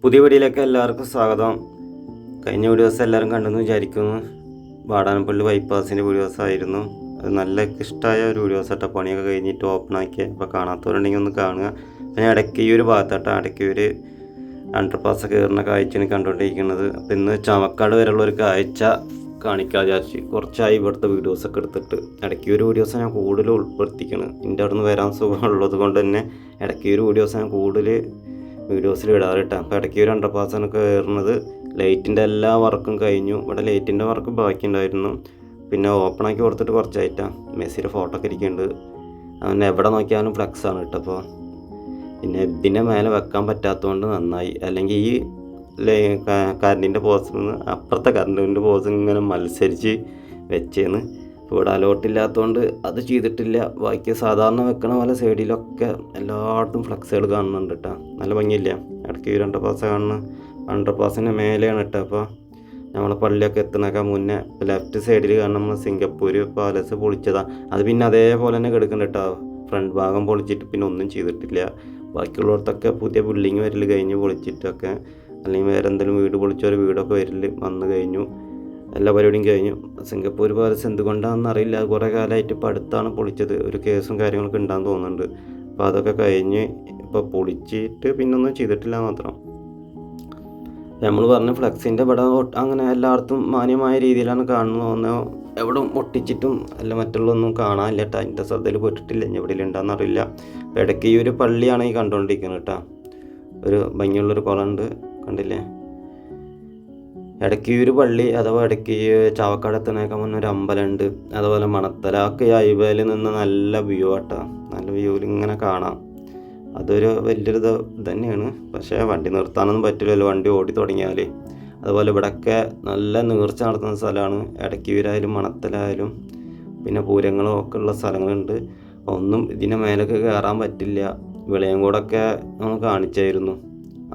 പുതിയ വീഡിയോയിലേക്ക് എല്ലാവർക്കും സ്വാഗതം. കഴിഞ്ഞ വീഡിയോസ് എല്ലാവരും കണ്ടെന്ന് വിചാരിക്കുന്നു. വാടാനപ്പള്ളി ബൈപ്പാസിൻ്റെ വീഡിയോസ് ആയിരുന്നു. അത് നല്ല ഇഷ്ടമായ ഒരു വീഡിയോസ് ആട്ടോ. പണിയൊക്കെ കഴിഞ്ഞിട്ട് ഓപ്പൺ ആക്കിയ അപ്പോൾ കാണാത്തവരുണ്ടെങ്കിൽ ഒന്ന് കാണുക. പിന്നെ ഇടയ്ക്കൂർ ഭാഗത്താട്ടോ, ഇടയ്ക്കൂർ അണ്ടർപാസ് കയറുന്ന കാഴ്ചയാണ് കണ്ടുകൊണ്ടിരിക്കുന്നത്. അപ്പോൾ ഇന്ന് ചവക്കാട് വരെയുള്ള ഒരു കാഴ്ച കാണിക്കാതെ വിചാരിച്ച് കുറച്ചായി ഇവിടുത്തെ വീഡിയോസൊക്കെ എടുത്തിട്ട് ഇടയ്ക്കൂർ വീഡിയോസ് ഞാൻ കൂടുതൽ ഉൾപ്പെടുത്തിക്കണം. എൻ്റെ അവിടെ നിന്ന് വരാൻ സുഖമുള്ളത് കൊണ്ട് തന്നെ ഇടയ്ക്കൂർ വീഡിയോസ് ഞാൻ കൂടുതൽ വീഡിയോസിൽ ഇടാറ് കേട്ടോ. അപ്പോൾ ഇടയ്ക്കൂർ അണ്ടർപാസാനൊക്കെ കയറുന്നത് ലൈറ്റിൻ്റെ എല്ലാ വർക്കും കഴിഞ്ഞു. ഇവിടെ ലൈറ്റിൻ്റെ വർക്ക് ബാക്കി ഉണ്ടായിരുന്നു. പിന്നെ ഓപ്പൺ ആക്കി കൊടുത്തിട്ട് കുറച്ചായിട്ടാണ്. മെസ്സിയുടെ ഫോട്ടോ ഒക്കെ ഇരിക്കുന്നുണ്ട്. അവൻ എവിടെ നോക്കിയാലും ഫ്ലെക്സാണ് കേട്ടോ. അപ്പോൾ പിന്നെ ഇതിൻ്റെ മേലെ വെക്കാൻ പറ്റാത്തതുകൊണ്ട് നന്നായി. അല്ലെങ്കിൽ ഈ കറണ്ടിൻ്റെ പോസ്റ്റിൽ നിന്ന് അപ്പുറത്തെ കറണ്ടിൻ്റെ പോസ്റ്റ് ഇങ്ങനെ മത്സരിച്ച് വെച്ചേന്ന്. ഇവിടെ അലോട്ടില്ലാത്തതുകൊണ്ട് അത് ചെയ്തിട്ടില്ല. ബാക്കി സാധാരണ വെക്കണ പോലെ സൈഡിലൊക്കെ എല്ലായിടത്തും ഫ്ലക്സുകൾ കാണുന്നുണ്ട് കേട്ടോ. നല്ല ഭംഗിയില്ല. ഇടയ്ക്ക് ഈ അണ്ടർപാസ് കാണുന്ന അണ്ടർപാസിൻ്റെ മേലെയാണ് കേട്ടോ. അപ്പോൾ നമ്മളെ പള്ളിയൊക്കെ എത്തുന്നേക്കാൻ മുന്നേ ലെഫ്റ്റ് സൈഡിൽ കാണുന്ന നമ്മൾ സിംഗപ്പൂർ പാലസ് പൊളിച്ചതാണ്. അത് പിന്നെ അതേപോലെ തന്നെ കിടക്കുന്നുണ്ട് കേട്ടോ. ഫ്രണ്ട് ഭാഗം പൊളിച്ചിട്ട് പിന്നെ ഒന്നും ചെയ്തിട്ടില്ല. ബാക്കിയുള്ളിടത്തൊക്കെ പുതിയ ബിൽഡിങ് വരൽ കഴിഞ്ഞ് പൊളിച്ചിട്ടൊക്കെ, അല്ലെങ്കിൽ വേറെ എന്തെങ്കിലും വീട് പൊളിച്ചൊരു വീടൊക്കെ വരൽ വന്നു കഴിഞ്ഞു. എല്ലാ പരിപാടിയും കഴിഞ്ഞു. സിംഗപ്പൂർ പാലസ് എന്തുകൊണ്ടാണെന്ന് അറിയില്ല. കുറേ കാലമായിട്ട് ഇപ്പോൾ അടുത്താണ് പൊളിച്ചത്. ഒരു കേസും കാര്യങ്ങളൊക്കെ ഉണ്ടാകുന്ന തോന്നുന്നുണ്ട്. അപ്പോൾ അതൊക്കെ കഴിഞ്ഞ് ഇപ്പോൾ പൊളിച്ചിട്ട് പിന്നൊന്നും ചെയ്തിട്ടില്ല മാത്രം. നമ്മൾ പറഞ്ഞ ഫ്ലെക്സിൻ്റെ ഇവിടെ അങ്ങനെ എല്ലായിടത്തും മാന്യമായ രീതിയിലാണ് കാണുന്നത്. എവിടെ ഒട്ടിച്ചിട്ടും അല്ല മറ്റുള്ളതൊന്നും കാണാനില്ല കേട്ടോ. അതിൻ്റെ ശ്രദ്ധയിൽ പെട്ടിട്ടില്ല. ഇനി എവിടെ ഉണ്ടാകുന്ന അറിയില്ല. അപ്പോൾ ഇടയ്ക്ക് ഈ ഒരു പള്ളിയാണ് ഈ കണ്ടുകൊണ്ടിരിക്കുന്നത് കേട്ടോ. ഒരു ഭംഗിയുള്ളൊരു കുളമുണ്ട്, കണ്ടില്ലേ? ഇടയ്ക്കൂർ പള്ളി അഥവാ ഇടയ്ക്ക് ചാവക്കാട് എത്തുന്നേക്കാൻ മുന്നേ ഒരു അമ്പലമുണ്ട്. അതുപോലെ മണത്തലാക്ക് ഹൈവേയിൽ നിന്ന് നല്ല വ്യൂ ആട്ടോ. നല്ല വ്യൂവിൽ ഇങ്ങനെ കാണാം. അതൊരു വലിയൊരു ഇത് തന്നെയാണ്. പക്ഷേ വണ്ടി നിർത്താനൊന്നും പറ്റില്ലല്ലോ, വണ്ടി ഓടി തുടങ്ങിയാൽ. അതുപോലെ ഇവിടെയൊക്കെ നല്ല നീർച്ച നടത്തുന്ന സ്ഥലമാണ്. ഇടയ്ക്കൂരായാലും മണത്തലായാലും പിന്നെ പൂരങ്ങളും ഒക്കെ ഉള്ള സ്ഥലങ്ങളുണ്ട്. ഒന്നും ഇതിൻ്റെ മേലൊക്കെ കയറാൻ പറ്റില്ല. വിളയംകോടൊക്കെ നമ്മൾ കാണിച്ചായിരുന്നു.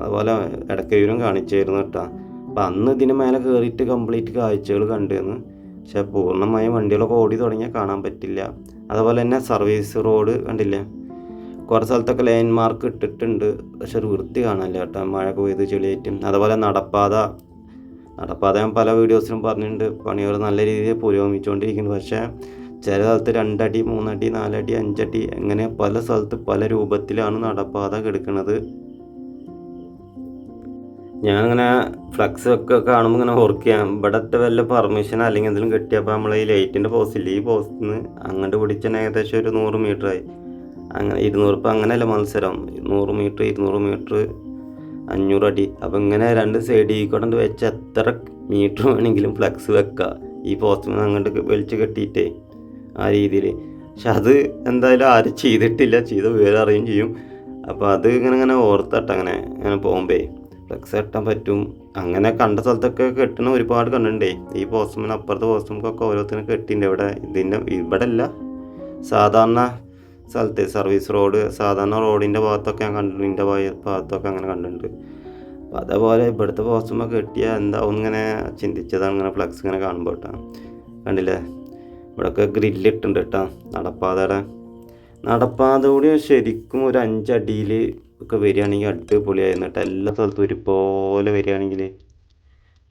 അതുപോലെ ഇടയ്ക്കൂരും കാണിച്ചായിരുന്നു കേട്ടോ. അപ്പം അന്ന് ഇതിന് മേലെ കയറിയിട്ട് കംപ്ലീറ്റ് കാഴ്ചകൾ കണ്ടിരുന്നു. പക്ഷേ പൂർണ്ണമായും വണ്ടികളൊക്കെ ഓടി തുടങ്ങിയാൽ കാണാൻ പറ്റില്ല. അതുപോലെ തന്നെ സർവീസ് റോഡ് കണ്ടില്ലേ? കുറേ സ്ഥലത്തൊക്കെ ലൈൻ മാർക്ക് ഇട്ടിട്ടുണ്ട്. പക്ഷെ ഒരു വൃത്തി കാണാനില്ല കേട്ടോ, മഴയൊക്കെ പെയ്ത് ചെളിയായിട്ടും. അതുപോലെ നടപ്പാത ഞാൻ പല വീഡിയോസിലും പറഞ്ഞിട്ടുണ്ട്. പണികൾ നല്ല രീതിയിൽ പുരോഗമിച്ചുകൊണ്ടിരിക്കുന്നു. പക്ഷേ ചില സ്ഥലത്ത് 2 അടി 3 അടി 4 അടി 5 അടി അങ്ങനെ പല സ്ഥലത്ത് പല രൂപത്തിലാണ് നടപ്പാത കിടക്കുന്നത്. ഞാനിങ്ങനെ ഫ്ലക്സ് ഒക്കെ കാണുമ്പോൾ ഇങ്ങനെ ഓർക്കുകയാണ്, ഇവിടുത്തെ വല്ല പെർമിഷൻ അല്ലെങ്കിൽ എന്തെങ്കിലും കിട്ടിയപ്പോൾ നമ്മൾ ഈ ലൈറ്റിൻ്റെ പോസ്റ്റില്ല, ഈ പോസ്റ്റിൽ നിന്ന് അങ്ങോട്ട് പിടിച്ചാൽ ഏകദേശം ഒരു 100 മീറ്ററായി. അങ്ങനെ 200 ഇപ്പം അങ്ങനെയല്ല മത്സരം. 100 മീറ്റർ 200 മീറ്റർ 500 അടി. അപ്പം ഇങ്ങനെ 2 സൈഡിൽ കൊണ്ട് വെച്ച് എത്ര മീറ്റർ വേണമെങ്കിലും ഫ്ലക്സ് വെക്കുക. ഈ പോസ്റ്റിൽ നിന്ന് അങ്ങോട്ട് വലിച്ച് കെട്ടിയിട്ടേ ആ രീതിയിൽ. പക്ഷെ അത് എന്തായാലും ആരും ചെയ്തിട്ടില്ല. ചെയ്ത വിവരം അറിയുകയും ചെയ്യും. അപ്പോൾ അത് ഇങ്ങനെ ഓർത്തട്ടെ അങ്ങനെ പോകുമ്പേ ഫ്ലക്സ് കെട്ടാൻ പറ്റും. അങ്ങനെ കണ്ട സ്ഥലത്തൊക്കെ കെട്ടണ ഒരുപാട് കണ്ടിട്ടുണ്ടേ. ഈ പോസ്റ്റുമിന് അപ്പുറത്തെ പോസ്റ്റുമൊക്കെ ഓരോരുത്തരും കെട്ടിയിട്ടുണ്ട്. ഇവിടെ അല്ല, സാധാരണ സ്ഥലത്ത് സർവീസ് റോഡ് സാധാരണ റോഡിൻ്റെ ഭാഗത്തൊക്കെ ഞാൻ കണ്ടിട്ടുണ്ട്. ഇതിൻ്റെ ഭാഗത്തൊക്കെ അങ്ങനെ കണ്ടിട്ടുണ്ട്. അപ്പോൾ അതേപോലെ ഇവിടുത്തെ പോസ്റ്റുമൊക്കെ കെട്ടിയാൽ എന്താവും ഇങ്ങനെ ചിന്തിച്ചതാണ്. ഇങ്ങനെ ഫ്ലക്സ് ഇങ്ങനെ കാണുമ്പോൾ കേട്ടോ. കണ്ടില്ലേ? ഇവിടെയൊക്കെ ഗ്രില്ലിട്ടുണ്ട് കേട്ടോ. നടപ്പാത കൂടി ശരിക്കും ഒരു 5 അടിയിൽ ഒക്കെ വരികയാണെങ്കിൽ അടിപൊളിയായിരുന്നു കേട്ടോ. എല്ലാ സ്ഥലത്തും ഒരുപോലെ വരികയാണെങ്കിൽ.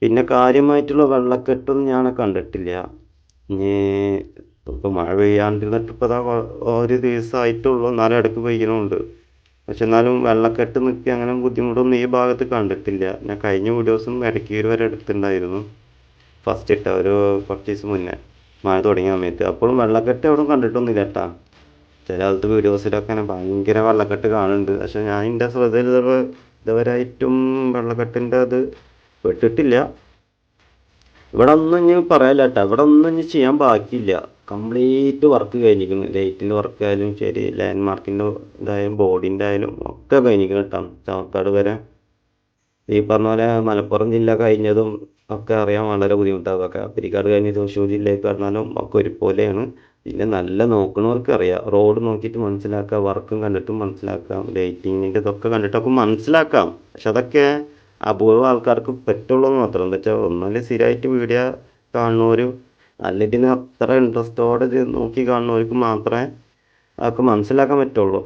പിന്നെ കാര്യമായിട്ടുള്ള വെള്ളക്കെട്ടൊന്നും ഞാൻ കണ്ടിട്ടില്ല. ഇനി ഇപ്പോൾ മഴ പെയ്യാണ്ടിരുന്നിട്ട് ഇപ്പോൾ ഒരു ദിവസമായിട്ടുള്ളൂ. എന്നാലും ഇടയ്ക്ക് പെയ്യണമുണ്ട്. പക്ഷെ എന്നാലും വെള്ളക്കെട്ട് നിൽക്കി അങ്ങനെ ബുദ്ധിമുട്ടൊന്നും ഈ ഭാഗത്ത് കണ്ടിട്ടില്ല. ഞാൻ കഴിഞ്ഞ വീഡിയോസും ഇടയ്ക്കൂർ വരെ എടുത്തിട്ടുണ്ടായിരുന്നു. ഫസ്റ്റ് ഇട്ട ഒരു കുറച്ച് ദിവസം മുന്നേ മഴ തുടങ്ങിയ സമയത്ത്. അപ്പോഴും വെള്ളക്കെട്ട് എവിടെയും കണ്ടിട്ടൊന്നുമില്ല കേട്ടോ. ചില കാലത്ത് വീഡിയോസിലൊക്കെ ഭയങ്കര വെള്ളക്കെട്ട് കാണുന്നുണ്ട്. പക്ഷെ ഞാൻ എൻ്റെ ശ്രദ്ധയിൽ ഇതുവരെയായിട്ടും വെള്ളക്കെട്ടിൻ്റെ അത് പെട്ടിട്ടില്ല. ഇവിടെ ഒന്നും ഇനി പറയാനില്ല കേട്ടോ. ഇവിടെ ഒന്നും ഇനി ചെയ്യാൻ ബാക്കിയില്ല. കംപ്ലീറ്റ് വർക്ക് കഴിഞ്ഞിരിക്കുന്നു. ലൈറ്റിൻ്റെ വർക്ക് ആയാലും ശരി, ലാൻഡ് മാർക്കിൻ്റെ ഇതായാലും ബോർഡിൻ്റെ ആയാലും ഒക്കെ കഴിഞ്ഞിരിക്കുന്നു കേട്ടോ. ചാവക്കാട് വരെ ഈ പറഞ്ഞ പോലെ മലപ്പുറം ജില്ല കഴിഞ്ഞതും ഒക്കെ അറിയാൻ വളരെ ബുദ്ധിമുട്ടാകും. ഒക്കെ പെരിക്കാട് കഴിഞ്ഞ് തൃശ്ശൂർ ജില്ലയിൽ പറഞ്ഞാലും ഒക്കെ ഒരുപോലെയാണ്. പിന്നെ നല്ല നോക്കണവർക്ക് അറിയാം. റോഡ് നോക്കിയിട്ട് മനസ്സിലാക്കാം, വർക്കും കണ്ടിട്ടും മനസ്സിലാക്കാം, ലൈറ്റിങ്ങിൻ്റെ ഇതൊക്കെ കണ്ടിട്ടൊക്കെ മനസ്സിലാക്കാം. പക്ഷെ അതൊക്കെ അപൂർവ ആൾക്കാർക്ക് പറ്റുള്ളൂ എന്ന് മാത്രം. എന്താ വെച്ചാൽ ഒന്നല്ലേ സ്ഥിരമായിട്ട് വീഡിയോ കാണുന്നവരും അല്ലെങ്കിൽ ഇതിന് അത്ര ഇൻട്രസ്റ്റോടെ ഇത് നോക്കി കാണുന്നവർക്ക് മാത്രമേ അതൊക്കെ മനസ്സിലാക്കാൻ പറ്റുള്ളൂ.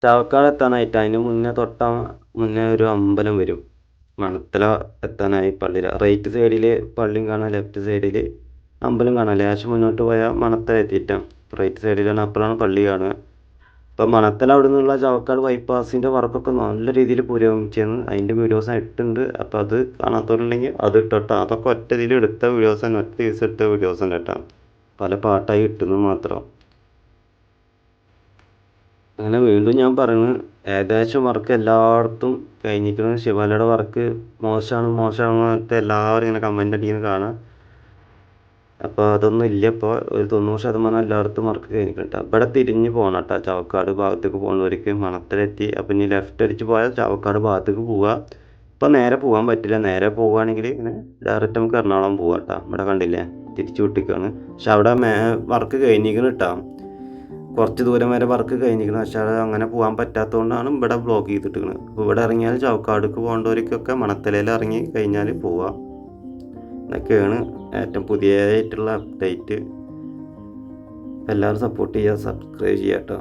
ചാവക്കാട് എത്താനായിട്ട് അതിന് മുന്നേ മുന്നേ ഒരു അമ്പലം വരും. മണത്തല എത്താനായി പള്ളിയിൽ റൈറ്റ് സൈഡിൽ പള്ളിയും കാണാം, ലെഫ്റ്റ് സൈഡിൽ അമ്പലം കാണാം. ലേശം മുന്നോട്ട് പോയാൽ മണത്തല എത്തിയിട്ടാണ്. റൈറ്റ് സൈഡിലാണ്, അപ്പോഴാണ് പള്ളി കാണുക. അപ്പോൾ മണത്തല അവിടെ നിന്നുള്ള ചാവക്കാട് ബൈപ്പാസിൻ്റെ വർക്കൊക്കെ നല്ല രീതിയിൽ പുരോഗമിച്ചെന്ന് അതിൻ്റെ വീഡിയോസ് ഇട്ടുണ്ട്. അപ്പോൾ അത് കാണാത്തവരുണ്ടെങ്കിൽ അത് ഇട്ടോട്ടോ. അതൊക്കെ ഒറ്റ ഇതിൽ എടുത്ത വീഡിയോസ് തന്നെ, ഒറ്റ ദിവസം എടുത്ത വീഡിയോസ് തന്നെ കേട്ടോ. പല പാട്ടായി കിട്ടുന്നത് മാത്രം. അങ്ങനെ വീണ്ടും ഞാൻ പറയുന്നത്, ഏകദേശം വർക്ക് എല്ലായിടത്തും കഴിഞ്ഞിരിക്കുന്നത്. ശിവാലയുടെ വർക്ക് മോശമാണെന്ന് എല്ലാവരും ഇങ്ങനെ കമൻ്റ് അടിക്കുന്നത് കാണാം. അപ്പോൾ അതൊന്നും ഇല്ല. ഇപ്പോൾ ഒരു 90% എല്ലായിടത്തും വർക്ക് കഴിഞ്ഞിട്ടുണ്ട്. ഇവിടെ തിരിഞ്ഞ് പോകണം കേട്ടോ. ചാവക്കാട് ഭാഗത്തേക്ക് പോകുന്നവർക്ക് മണത്തലെത്തി. അപ്പം ഇനി ലെഫ്റ്റ് അടിച്ച് പോയാൽ ചാവക്കാട് ഭാഗത്തേക്ക് പോവുക. ഇപ്പം നേരെ പോകാൻ പറ്റില്ല. നേരെ പോവുകയാണെങ്കിൽ ഇങ്ങനെ ഡയറക്റ്റ് നമുക്ക് എറണാകുളം പോകാം കേട്ടോ. ഇവിടെ കണ്ടില്ലേ, തിരിച്ചു വിട്ടിക്കാണ്. പക്ഷെ അവിടെ വർക്ക് കഴിഞ്ഞിരിക്കണം കേട്ടോ. കുറച്ച് ദൂരം വരെ വർക്ക് കഴിഞ്ഞിരിക്കണം. പക്ഷേ അത് അങ്ങനെ പോകാൻ പറ്റാത്തതുകൊണ്ടാണ് ഇവിടെ ബ്ലോക്ക് ചെയ്തിട്ടിരിക്കുന്നത്. അപ്പോൾ ഇവിടെ ഇറങ്ങിയാൽ ചാവക്കാടേക്ക് പോകേണ്ടവർക്കൊക്കെ മണത്തലയിൽ ഇറങ്ങി കഴിഞ്ഞാൽ പോവാം. ഇതൊക്കെയാണ് ഏറ്റവും പുതിയതായിട്ടുള്ള അപ്ഡേറ്റ്. എല്ലാവരും സപ്പോർട്ട് ചെയ്യുക, സബ്സ്ക്രൈബ് ചെയ്യാം കേട്ടോ.